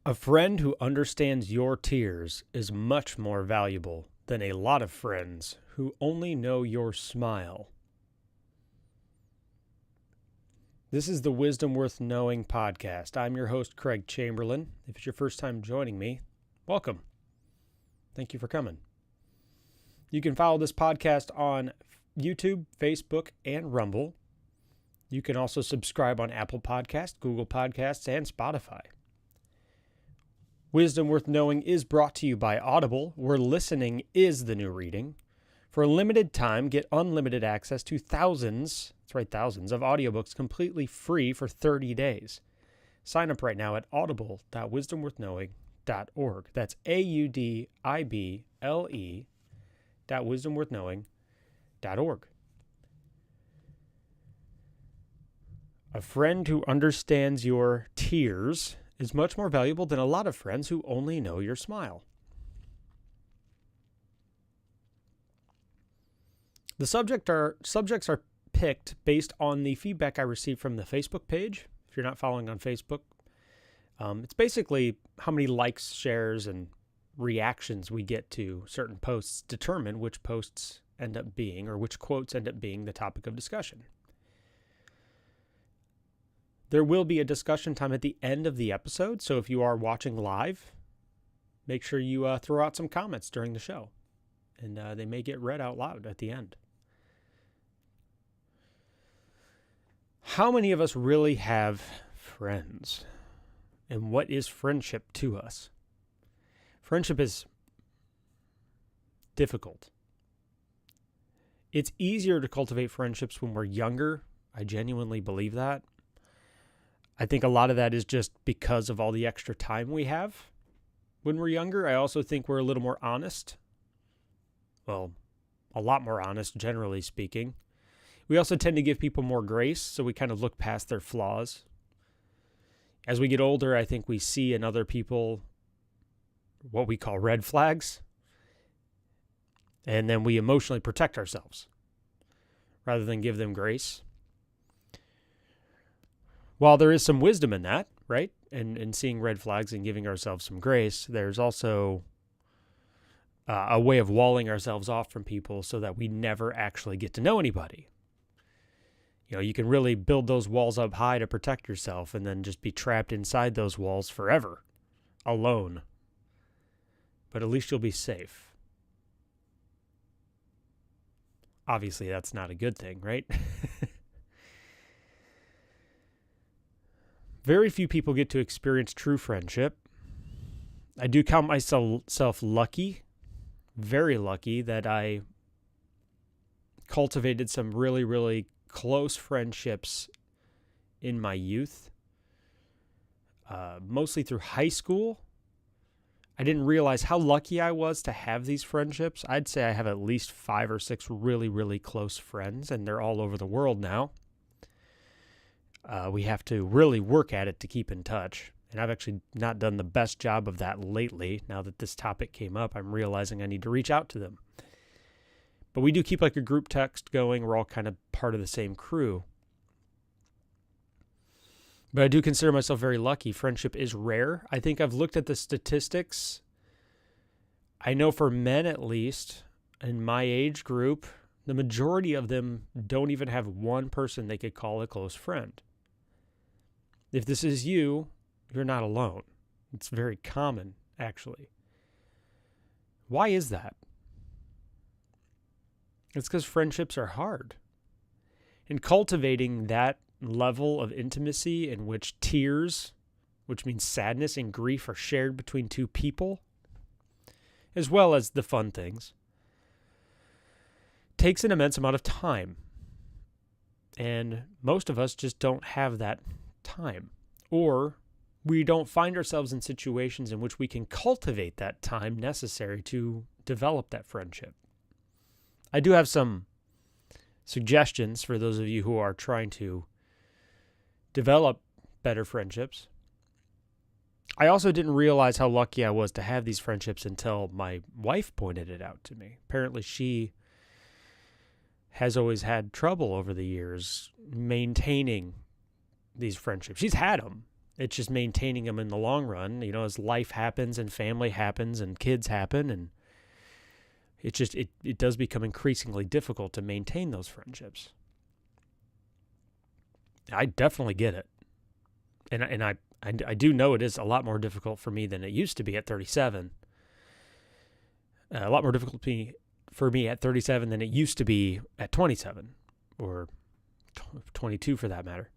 A friend who understands your tears is much more valuable than a lot of friends who only know your smile. This is the Wisdom Worth Knowing podcast. I'm your host, Craig Chamberlain. If it's your first time joining me, welcome. Thank you for coming. You can follow this podcast on YouTube, Facebook, and Rumble. You can also subscribe on Apple Podcasts, Google Podcasts, and Spotify. Wisdom Worth Knowing is brought to you by Audible, where listening is the new reading. For a limited time, get unlimited access to thousands of audiobooks completely free for 30 days. Sign up right now at audible.wisdomworthknowing.org. That's audible.wisdomworthknowing.org. A friend who understands your tears is much more valuable than a lot of friends who only know your smile. The subjects are picked based on the feedback I received from the Facebook page. If you're not following on Facebook, it's basically how many likes, shares, and reactions we get to certain posts determine which posts end up being, or which quotes end up being the topic of discussion. There will be a discussion time at the end of the episode, so if you are watching live, make sure you throw out some comments during the show, and they may get read out loud at the end. How many of us really have friends? And what is friendship to us? Friendship is difficult. It's easier to cultivate friendships when we're younger. I genuinely believe that. I think a lot of that is just because of all the extra time we have when we're younger. I also think we're a little more honest. Well, a lot more honest, generally speaking. We also tend to give people more grace, so we kind of look past their flaws. As we get older, I think we see in other people what we call red flags, and then we emotionally protect ourselves rather than give them grace. While there is some wisdom in that, right, and seeing red flags and giving ourselves some grace, there's also a way of walling ourselves off from people so that we never actually get to know anybody. You know, you can really build those walls up high to protect yourself and then just be trapped inside those walls forever, alone. But at least you'll be safe. Obviously, that's not a good thing, right? Very few people get to experience true friendship. I do count myself lucky, very lucky, that I cultivated some really, really close friendships in my youth, mostly through high school. I didn't realize how lucky I was to have these friendships. I'd say I have at least 5 or 6 really, really close friends, and they're all over the world now. We have to really work at it to keep in touch. And I've actually not done the best job of that lately. Now that this topic came up, I'm realizing I need to reach out to them. But we do keep like a group text going. We're all kind of part of the same crew. But I do consider myself very lucky. Friendship is rare. I think I've looked at the statistics. I know for men, at least, in my age group, the majority of them don't even have one person they could call a close friend. If this is you, you're not alone. It's very common, actually. Why is that? It's because friendships are hard. And cultivating that level of intimacy in which tears, which means sadness and grief, are shared between two people, as well as the fun things, takes an immense amount of time. And most of us just don't have that time, or we don't find ourselves in situations in which we can cultivate that time necessary to develop that friendship. I do have some suggestions for those of you who are trying to develop better friendships. I also didn't realize how lucky I was to have these friendships until my wife pointed it out to me. Apparently she has always had trouble over the years maintaining these friendships. She's had them, It's just maintaining them in the long run, as life happens and family happens and kids happen, and it does become increasingly difficult to maintain those friendships. I definitely get it. And I do know it is a lot more difficult for me than it used to be at 37. A lot more difficult for me at 37 than it used to be at 27 or 22 for that matter.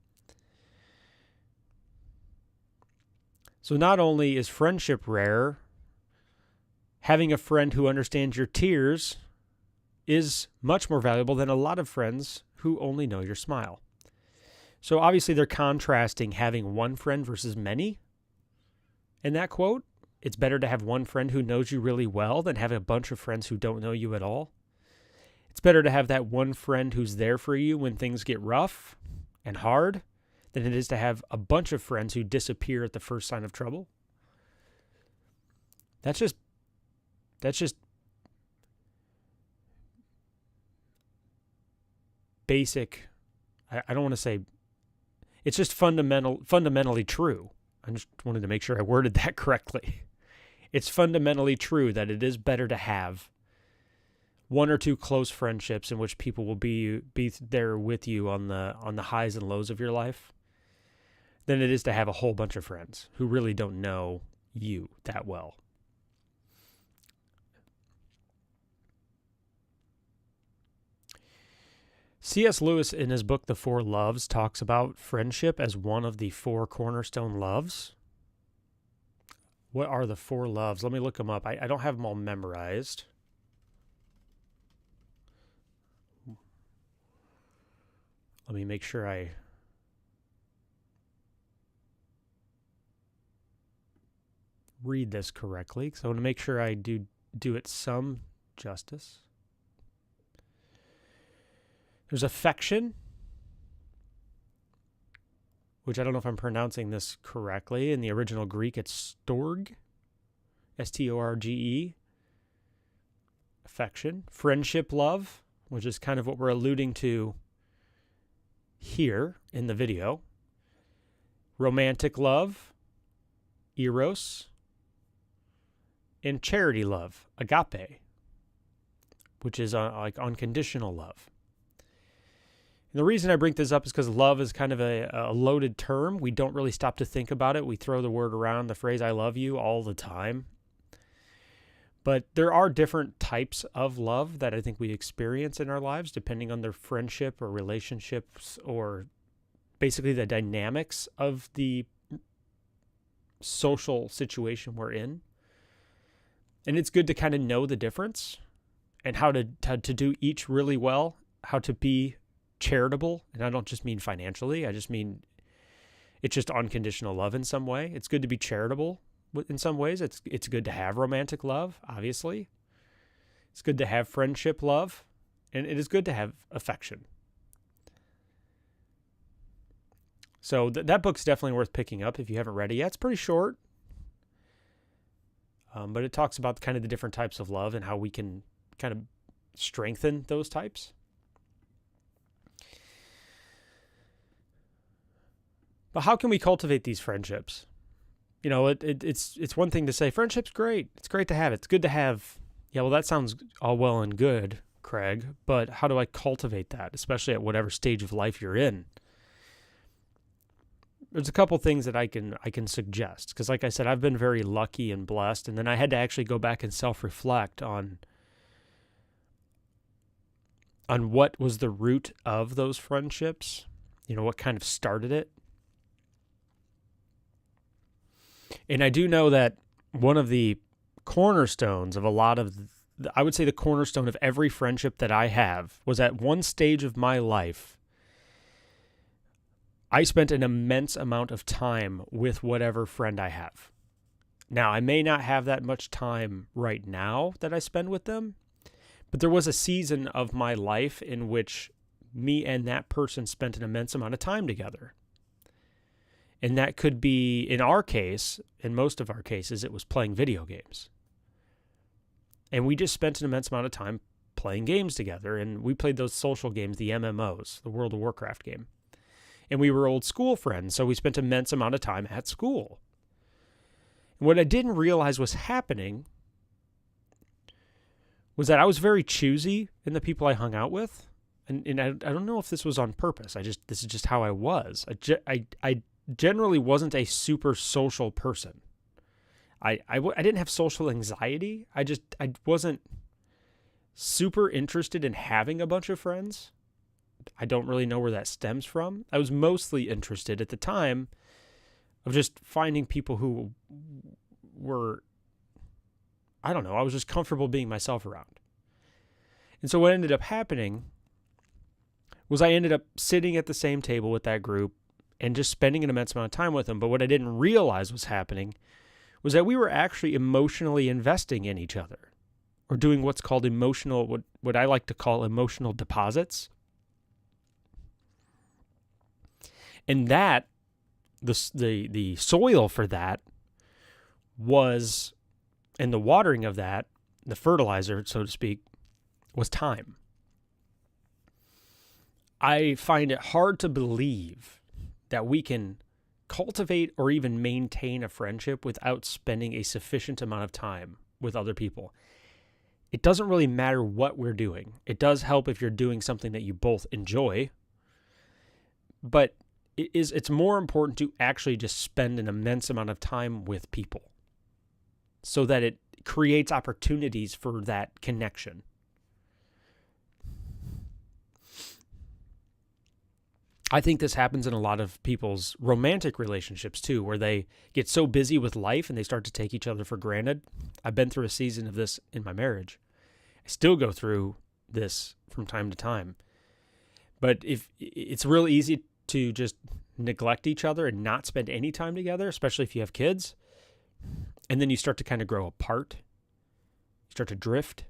So not only is friendship rare, having a friend who understands your tears is much more valuable than a lot of friends who only know your smile. So obviously they're contrasting having one friend versus many. In that quote, it's better to have one friend who knows you really well than have a bunch of friends who don't know you at all. It's better to have that one friend who's there for you when things get rough and hard than it is to have a bunch of friends who disappear at the first sign of trouble. That's just basic. I don't want to say, it's just fundamentally true. I just wanted to make sure I worded that correctly. It's fundamentally true that it is better to have one or two close friendships in which people will be there with you on the highs and lows of your life than it is to have a whole bunch of friends who really don't know you that well. C.S. Lewis, in his book, The Four Loves, talks about friendship as one of the four cornerstone loves. What are the four loves? Let me look them up. I don't have them all memorized. Let me make sure I read this correctly, because I want to make sure I do it some justice. There's affection, which I don't know if I'm pronouncing this correctly. In the original Greek, it's storge, S-T-O-R-G-E, affection. Friendship love, which is kind of what we're alluding to here in the video. Romantic love, eros. And charity love, agape, which is like unconditional love. And the reason I bring this up is because love is kind of a loaded term. We don't really stop to think about it. We throw the word around, the phrase I love you, all the time. But there are different types of love that I think we experience in our lives, depending on their friendship or relationships or basically the dynamics of the social situation we're in. And it's good to kind of know the difference and how to do each really well, how to be charitable. And I don't just mean financially. I just mean it's just unconditional love in some way. It's good to be charitable in some ways. It's good to have romantic love, obviously. It's good to have friendship love. And it is good to have affection. So that book's definitely worth picking up if you haven't read it yet. It's pretty short. But it talks about kind of the different types of love and how we can kind of strengthen those types. But how can we cultivate these friendships? It's one thing to say, friendship's great. It's great to have it. It's good to have. Yeah, well, that sounds all well and good, Craig. But how do I cultivate that, especially at whatever stage of life you're in? There's a couple things that I can suggest. Because like I said, I've been very lucky and blessed. And then I had to actually go back and self-reflect on what was the root of those friendships. What kind of started it. And I do know that one of the cornerstones of a lot of, I would say the cornerstone of every friendship that I have was at one stage of my life, I spent an immense amount of time with whatever friend I have. Now, I may not have that much time right now that I spend with them, but there was a season of my life in which me and that person spent an immense amount of time together. And that could be, in our case, in most of our cases, it was playing video games. And we just spent an immense amount of time playing games together. And we played those social games, the MMOs, the World of Warcraft game. And we were old school friends, so we spent an immense amount of time at school. And what I didn't realize was happening was that I was very choosy in the people I hung out with. And I don't know if this was on purpose. This is just how I was. I generally wasn't a super social person. I didn't have social anxiety. I wasn't super interested in having a bunch of friends. I don't really know where that stems from. I was mostly interested at the time of just finding people who were, I don't know, I was just comfortable being myself around. And so what ended up happening was I ended up sitting at the same table with that group and just spending an immense amount of time with them. But what I didn't realize was happening was that we were actually emotionally investing in each other, or doing what's called what I like to call emotional deposits. And that, the soil for that was, and the watering of that, the fertilizer, so to speak, was time. I find it hard to believe that we can cultivate or even maintain a friendship without spending a sufficient amount of time with other people. It doesn't really matter what we're doing. It does help if you're doing something that you both enjoy, but it's more important to actually just spend an immense amount of time with people so that it creates opportunities for that connection. I think this happens in a lot of people's romantic relationships too, where they get so busy with life and they start to take each other for granted. I've been through a season of this in my marriage. I still go through this from time to time. But if it's real easy to just neglect each other and not spend any time together, especially if you have kids, and then you start to kind of grow apart, you start to drift.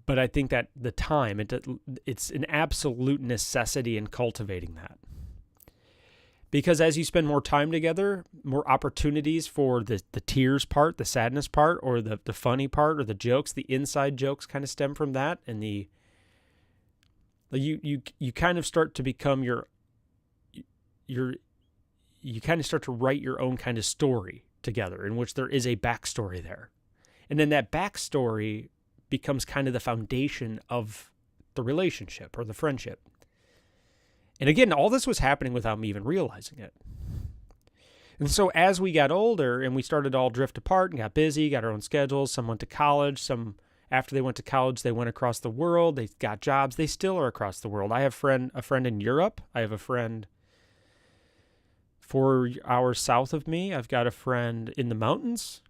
But I think that the time, it's an absolute necessity in cultivating that. Because as you spend more time together, more opportunities for the tears part, the sadness part, or the funny part, or the jokes, the inside jokes kind of stem from that. And you kind of start to become you kind of start to write your own kind of story together, in which there is a backstory there. And then that backstory becomes kind of the foundation of the relationship or the friendship. And again, all this was happening without me even realizing it. And so as we got older and we started to all drift apart and got busy, got our own schedules, some went to college, some after they went to college, they went across the world, they got jobs, they still are across the world. I have a friend in Europe. I have a friend 4 hours south of me. I've got a friend in the mountains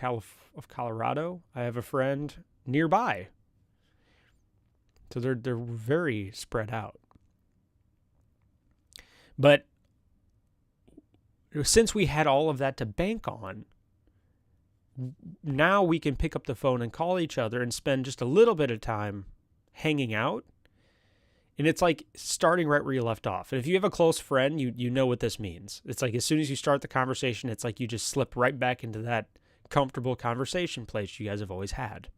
of Colorado. I have a friend nearby. So they're very spread out. But since we had all of that to bank on, now we can pick up the phone and call each other and spend just a little bit of time hanging out. And it's like starting right where you left off. And if you have a close friend, you know what this means. It's like as soon as you start the conversation, it's like you just slip right back into that comfortable conversation place you guys have always had.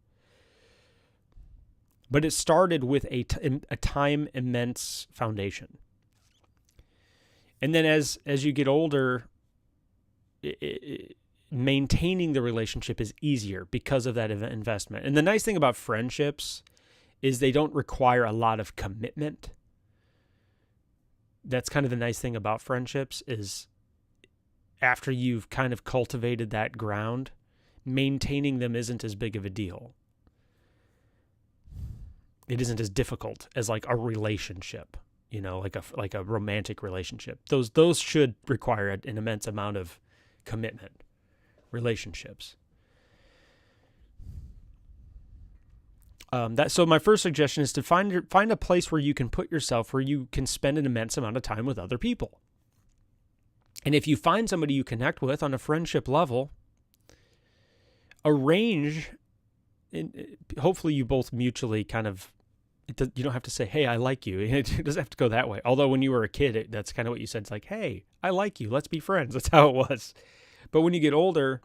But it started with a time immense foundation. And then as you get older, maintaining the relationship is easier because of that investment. And the nice thing about friendships is they don't require a lot of commitment. That's kind of the nice thing about friendships is after you've kind of cultivated that ground, maintaining them isn't as big of a deal. It isn't as difficult as like a relationship, like a romantic relationship. Those should require an immense amount of commitment. Relationships. So my first suggestion is to find a place where you can put yourself, where you can spend an immense amount of time with other people. And if you find somebody you connect with on a friendship level, arrange. Hopefully, you both mutually kind of. You don't have to say, "Hey, I like you." It doesn't have to go that way. Although when you were a kid, that's kind of what you said. It's like, "Hey, I like you. Let's be friends." That's how it was. But when you get older,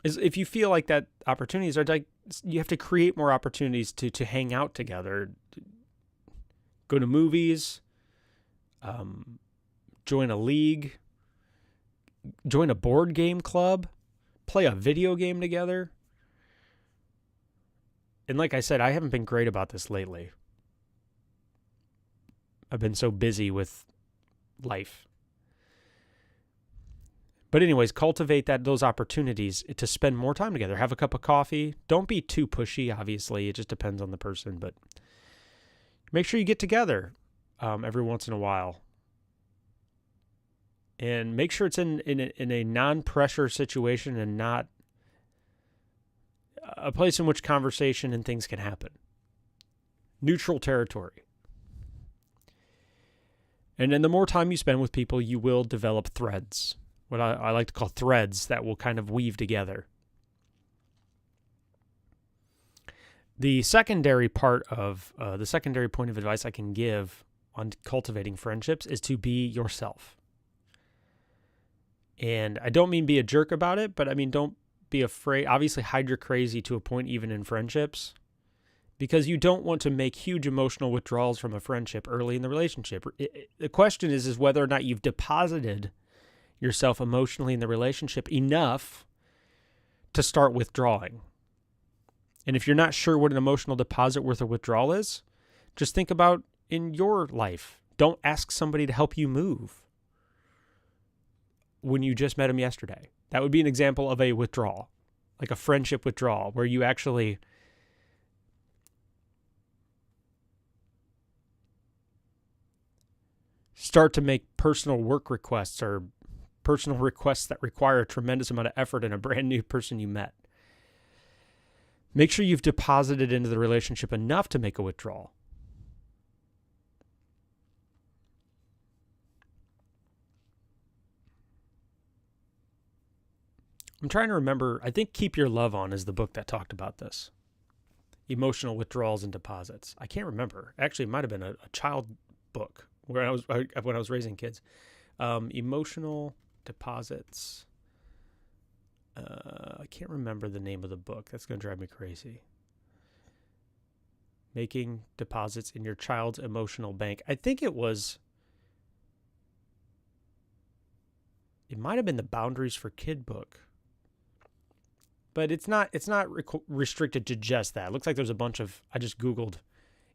is if you feel like that opportunities are like, you have to create more opportunities to hang out together. Go to movies, join a league, join a board game club, play a video game together. And like I said, I haven't been great about this lately. I've been so busy with life. But anyways, cultivate those opportunities to spend more time together. Have a cup of coffee. Don't be too pushy, obviously. It just depends on the person. But make sure you get together every once in a while. And make sure it's in a non-pressure situation and not a place in which conversation and things can happen. Neutral territory. And then the more time you spend with people, you will develop threads. What I like to call threads that will kind of weave together. The secondary part of, the secondary point of advice I can give on cultivating friendships is to be yourself. And I don't mean be a jerk about it, but I mean don't be afraid. Obviously, hide your crazy to a point even in friendships, because you don't want to make huge emotional withdrawals from a friendship early in the relationship. The question is whether or not you've deposited yourself emotionally in the relationship enough to start withdrawing. And if you're not sure what an emotional deposit worth of withdrawal is, just think about in your life. Don't ask somebody to help you move when you just met them yesterday. That would be an example of a withdrawal, like a friendship withdrawal, where you actually start to make personal work requests or personal requests that require a tremendous amount of effort in a brand new person you met. Make sure you've deposited into the relationship enough to make a withdrawal. I'm trying to remember, I think Keep Your Love On is the book that talked about this. Emotional withdrawals and deposits. I can't remember. Actually, it might have been a child book when I was raising kids. Emotional deposits. I can't remember the name of the book. That's going to drive me crazy. Making deposits in your child's emotional bank. I think it might have been the Boundaries for Kid book. But it's not restricted to just that. It looks like there's a bunch of, I just Googled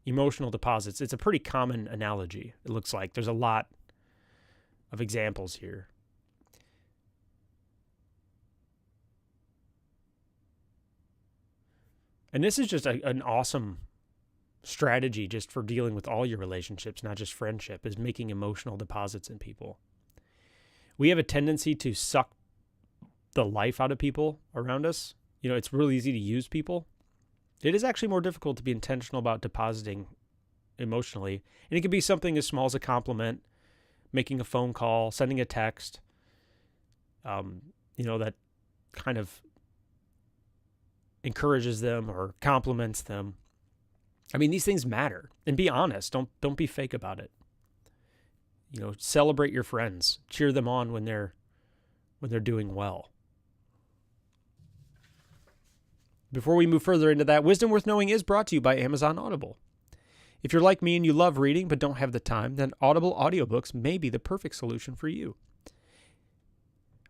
emotional deposits. It's a pretty common analogy. It looks like there's a lot of examples here. And this is just an awesome strategy just for dealing with all your relationships, not just friendship, is making emotional deposits in people. We have a tendency to suck the life out of people around us. You know, it's really easy to use people. It is actually more difficult to be intentional about depositing emotionally. And it can be something as small as a compliment, making a phone call, sending a text, that kind of encourages them or compliments them. I mean, these things matter. And be honest. Don't be fake about it. You know, celebrate your friends. Cheer them on when they're doing well. Before we move further into that, Wisdom Worth Knowing is brought to you by Amazon Audible. If you're like me and you love reading but don't have the time, then Audible audiobooks may be the perfect solution for you.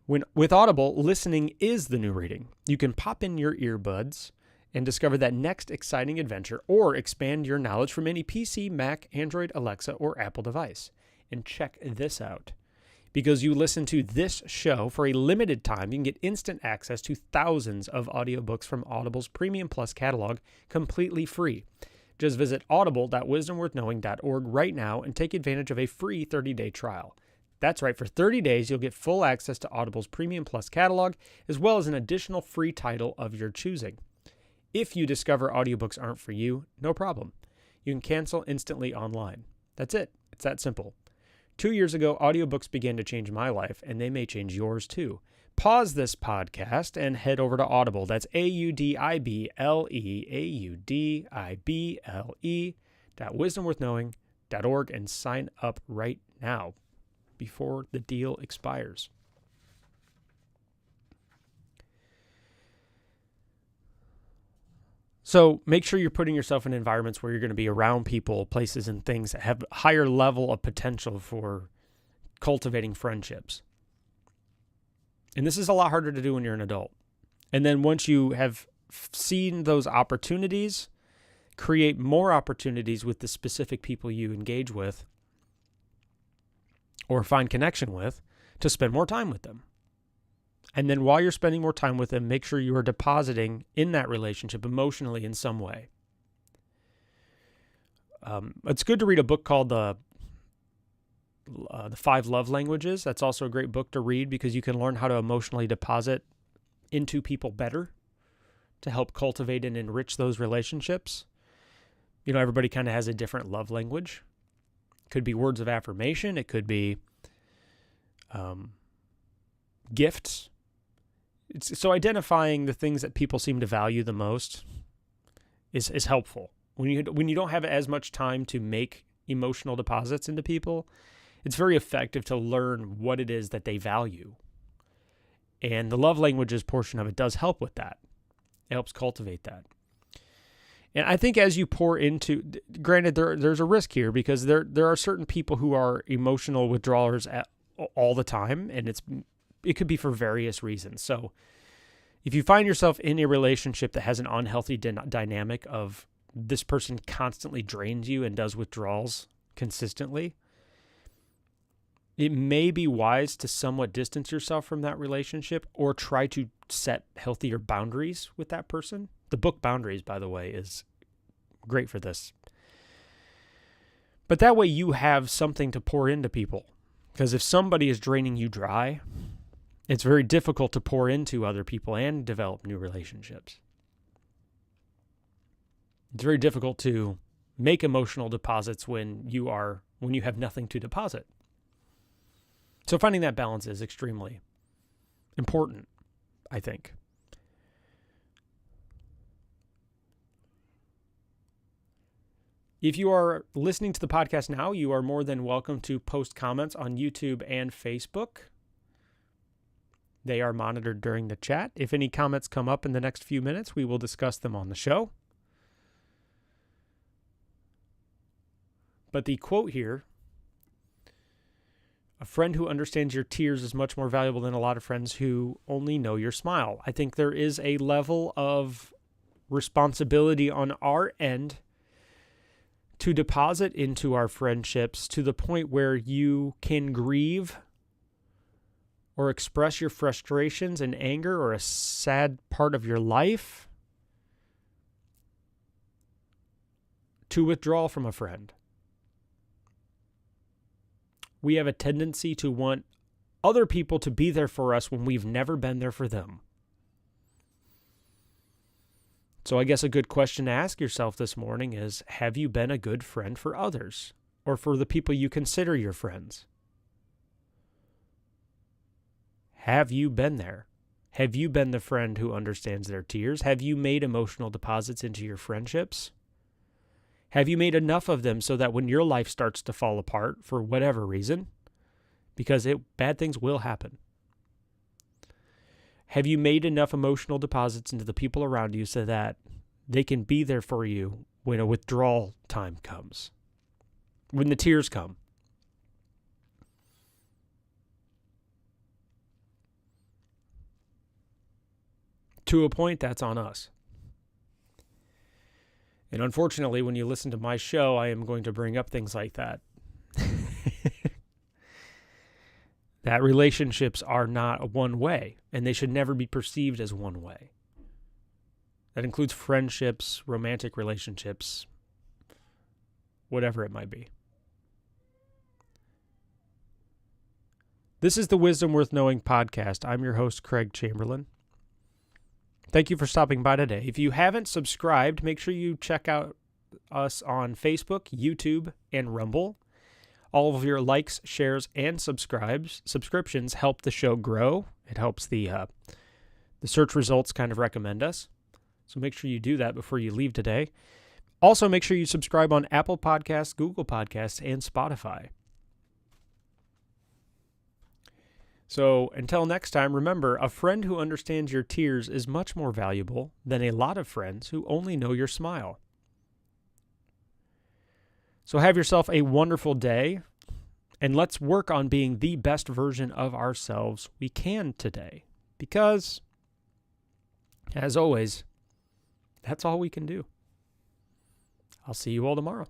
With Audible, listening is the new reading. You can pop in your earbuds and discover that next exciting adventure or expand your knowledge from any PC, Mac, Android, Alexa, or Apple device. And check this out. Because you listen to this show for a limited time, you can get instant access to thousands of audiobooks from Audible's Premium Plus catalog completely free. Just visit audible.wisdomworthknowing.org right now and take advantage of a free 30-day trial. That's right, for 30 days, you'll get full access to Audible's Premium Plus catalog, as well as an additional free title of your choosing. If you discover audiobooks aren't for you, no problem. You can cancel instantly online. That's it. It's that simple. 2 years ago, audiobooks began to change my life, and they may change yours too. Pause this podcast and head over to Audible. That's AUDIBLE.wisdomworthknowing.org and sign up right now before the deal expires. So make sure you're putting yourself in environments where you're going to be around people, places, and things that have a higher level of potential for cultivating friendships. And this is a lot harder to do when you're an adult. And then once you have seen those opportunities, create more opportunities with the specific people you engage with or find connection with to spend more time with them. And then while you're spending more time with them, make sure you are depositing in that relationship emotionally in some way. It's good to read a book called The 5 Love Languages. That's also a great book to read because you can learn how to emotionally deposit into people better to help cultivate and enrich those relationships. You know, everybody kind of has a different love language. It could be words of affirmation. It could be gifts. So identifying the things that people seem to value the most is helpful. When you don't have as much time to make emotional deposits into people, it's very effective to learn what it is that they value. And the love languages portion of it does help with that. It helps cultivate that. And I think as you pour into, granted, there's a risk here because there are certain people who are emotional withdrawers all the time, and it could be for various reasons. So if you find yourself in a relationship that has an unhealthy dynamic of this person constantly drains you and does withdrawals consistently, it may be wise to somewhat distance yourself from that relationship or try to set healthier boundaries with that person. The book Boundaries, by the way, is great for this. But that way you have something to pour into people. Because if somebody is draining you dry, it's very difficult to pour into other people and develop new relationships. It's very difficult to make emotional deposits when you have nothing to deposit. So finding that balance is extremely important, I think. If you are listening to the podcast now, you are more than welcome to post comments on YouTube and Facebook. They are monitored during the chat. If any comments come up in the next few minutes, we will discuss them on the show. But the quote here, a friend who understands your tears is much more valuable than a lot of friends who only know your smile. I think there is a level of responsibility on our end to deposit into our friendships to the point where you can grieve or express your frustrations and anger or a sad part of your life to withdraw from a friend. We have a tendency to want other people to be there for us when we've never been there for them. So I guess a good question to ask yourself this morning is, have you been a good friend for others or for the people you consider your friends? Have you been there? Have you been the friend who understands their tears? Have you made emotional deposits into your friendships? Have you made enough of them so that when your life starts to fall apart for whatever reason, because bad things will happen, have you made enough emotional deposits into the people around you so that they can be there for you when a withdrawal time comes, when the tears come? To a point, that's on us. And unfortunately, when you listen to my show, I am going to bring up things like that. That relationships are not one way, and they should never be perceived as one way. That includes friendships, romantic relationships, whatever it might be. This is the Wisdom Worth Knowing podcast. I'm your host, Craig Chamberlain. Thank you for stopping by today. If you haven't subscribed, make sure you check out us on Facebook, YouTube, and Rumble. All of your likes, shares, and subscriptions help the show grow. It helps the search results kind of recommend us. So make sure you do that before you leave today. Also, make sure you subscribe on Apple Podcasts, Google Podcasts, and Spotify. So until next time, remember, a friend who understands your tears is much more valuable than a lot of friends who only know your smile. So have yourself a wonderful day, and let's work on being the best version of ourselves we can today. Because, as always, that's all we can do. I'll see you all tomorrow.